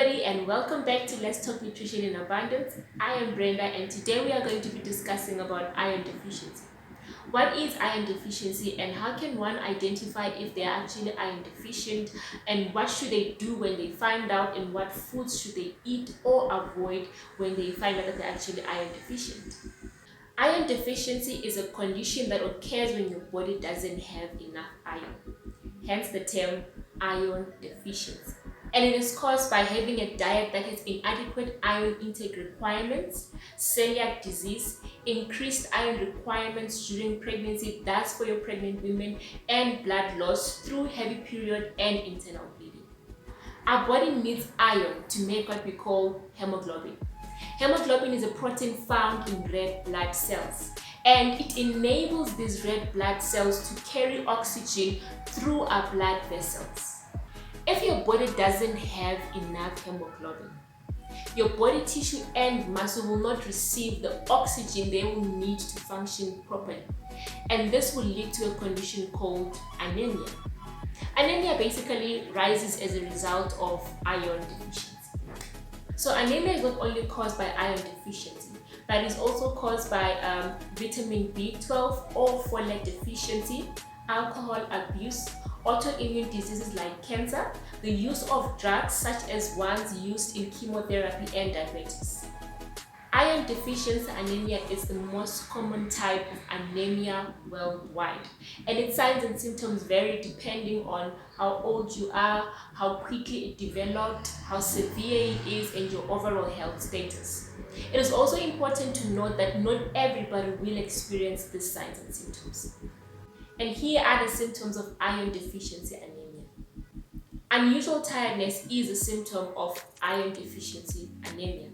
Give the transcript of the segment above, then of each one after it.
everybody, and welcome back to Let's Talk Nutrition in Abundance. I am Brenda, and today we are going to be discussing about iron deficiency. What is iron deficiency, and how can one identify if they are actually iron deficient, and what should they do when they find out, and what foods should they eat or avoid when they find out that they're actually iron deficient? Iron deficiency is a condition that occurs when your body doesn't have enough iron, hence the term iron deficiency. And it is caused by having a diet that has inadequate iron intake requirements, celiac disease, increased iron requirements during pregnancy, that's for your pregnant women, and blood loss through heavy period and internal bleeding. Our body needs iron to make what we call hemoglobin. Hemoglobin is a protein found in red blood cells, and it enables these red blood cells to carry oxygen through our blood vessels. If your body doesn't have enough hemoglobin, your body tissue and muscle will not receive the oxygen they will need to function properly, and this will lead to a condition called anemia. Anemia basically rises as a result of iron deficiency. So anemia is not only caused by iron deficiency, but is also caused by vitamin B12 or folate deficiency, alcohol abuse, autoimmune diseases like cancer, the use of drugs such as ones used in chemotherapy, and diabetes. Iron deficiency anemia is the most common type of anemia worldwide, and its signs and symptoms vary depending on how old you are, how quickly it developed, how severe it is, and your overall health status. It is also important to note that not everybody will experience these signs and symptoms. And here are the symptoms of iron deficiency anemia. Unusual tiredness is a symptom of iron deficiency anemia.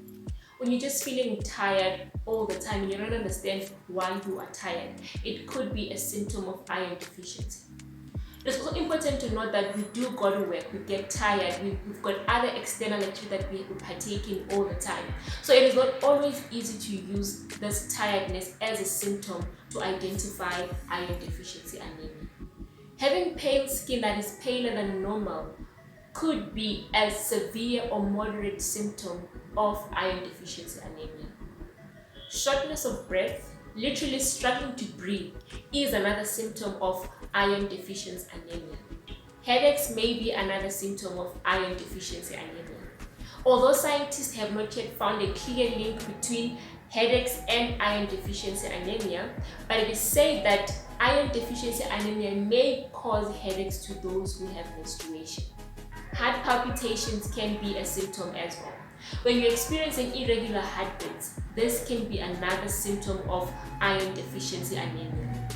When you're just feeling tired all the time and you don't understand why you are tired, it could be a symptom of iron deficiency. It's also important to note that we do go to work, we get tired, we've got other external activities that we partake in all the time. So it is not always easy to use this tiredness as a symptom to identify iron deficiency anemia. Having pale skin that is paler than normal could be a severe or moderate symptom of iron deficiency anemia. Shortness of breath, literally struggling to breathe, is another symptom of iron deficiency anemia. Headaches may be another symptom of iron deficiency anemia. Although scientists have not yet found a clear link between headaches and iron deficiency anemia, but it is said that iron deficiency anemia may cause headaches to those who have menstruation. Heart palpitations can be a symptom as well. When you're experiencing irregular heartbeats, this can be another symptom of iron deficiency anemia.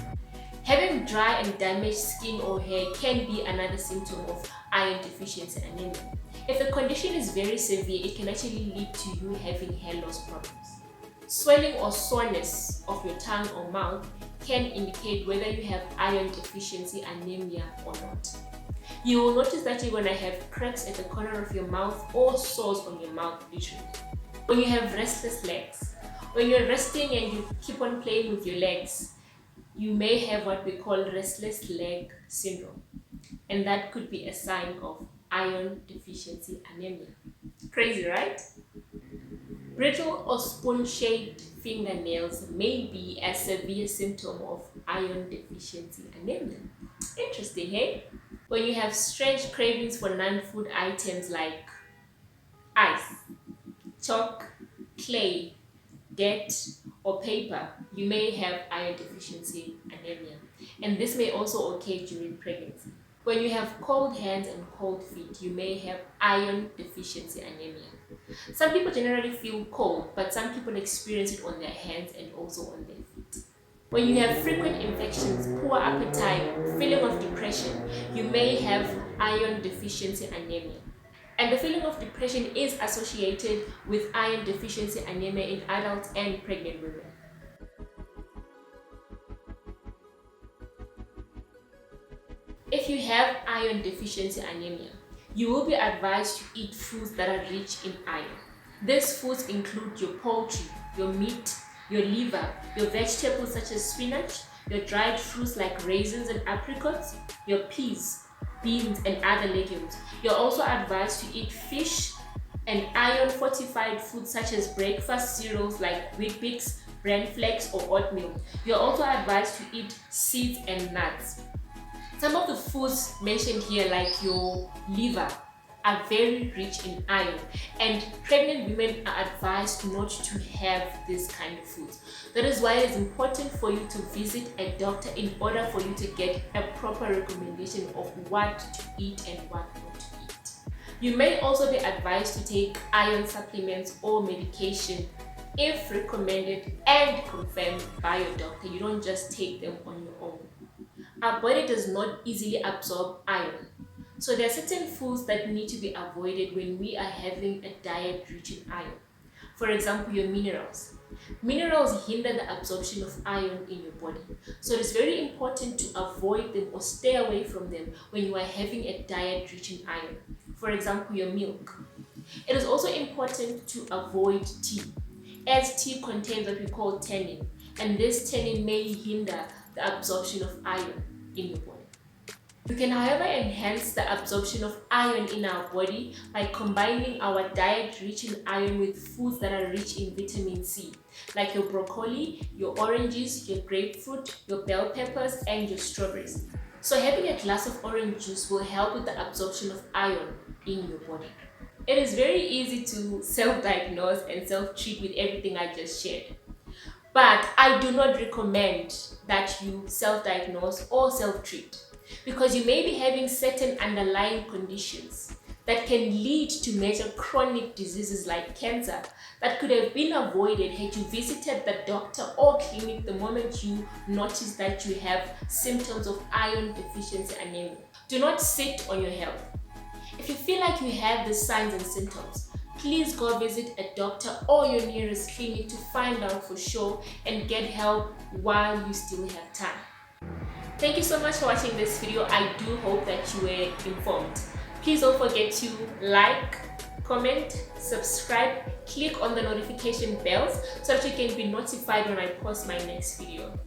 Having dry and damaged skin or hair can be another symptom of iron deficiency anemia. If the condition is very severe, it can actually lead to you having hair loss problems. Swelling or soreness of your tongue or mouth can indicate whether you have iron deficiency anemia or not. You will notice that you're going to have cracks at the corner of your mouth or sores on your mouth, literally. When you have restless legs, when you're resting and you keep on playing with your legs, you may have what we call restless leg syndrome, and that could be a sign of iron deficiency anemia. Crazy, right? Brittle or spoon-shaped fingernails may be a severe symptom of iron deficiency anemia. Interesting, hey? When you have strange cravings for non-food items like ice, chalk, clay, dirt, or paper, you may have iron deficiency anemia, and this may also occur during pregnancy. When you have cold hands and cold feet, you may have iron deficiency anemia. Some people generally feel cold, but some people experience it on their hands and also on their feet. When you have frequent infections, poor appetite, feeling of depression, you may have iron deficiency anemia. And the feeling of depression is associated with iron deficiency anemia in adults and pregnant women. If you have iron deficiency anemia, you will be advised to eat foods that are rich in iron. These foods include your poultry, your meat, your liver, your vegetables such as spinach, your dried fruits like raisins and apricots, your peas, beans, and other legumes. You're also advised to eat fish, and iron fortified foods such as breakfast cereals like Wheat Bix, bran flakes, or oatmeal. You're also advised to eat seeds and nuts. Some of the foods mentioned here, like your liver, are very rich in iron, and pregnant women are advised not to have this kind of foods. That is why it is important for you to visit a doctor in order for you to get a proper recommendation of what to eat and what not to eat. You may also be advised to take iron supplements or medication if recommended and confirmed by your doctor. You don't just take them on your own. Our body does not easily absorb iron. So there are certain foods that need to be avoided when we are having a diet rich in iron. For example, your minerals. Minerals hinder the absorption of iron in your body. So it is very important to avoid them or stay away from them when you are having a diet rich in iron. For example, your milk. It is also important to avoid tea, as tea contains what we call tannin, and this tannin may hinder the absorption of iron in your body. We can, however, enhance the absorption of iron in our body by combining our diet rich in iron with foods that are rich in vitamin C, like your broccoli, your oranges, your grapefruit, your bell peppers, and your strawberries. So having a glass of orange juice will help with the absorption of iron in your body. It is very easy to self-diagnose and self-treat with everything I just shared. But I do not recommend that you self-diagnose or self-treat, because you may be having certain underlying conditions that can lead to major chronic diseases like cancer that could have been avoided had you visited the doctor or clinic the moment you notice that you have symptoms of iron deficiency anemia. Do not sit on your health. If you feel like you have the signs and symptoms, please go visit a doctor or your nearest clinic to find out for sure and get help while you still have time. Thank you so much for watching this video. I do hope that you were informed. Please don't forget to like, comment, subscribe, click on the notification bells so that you can be notified when I post my next video.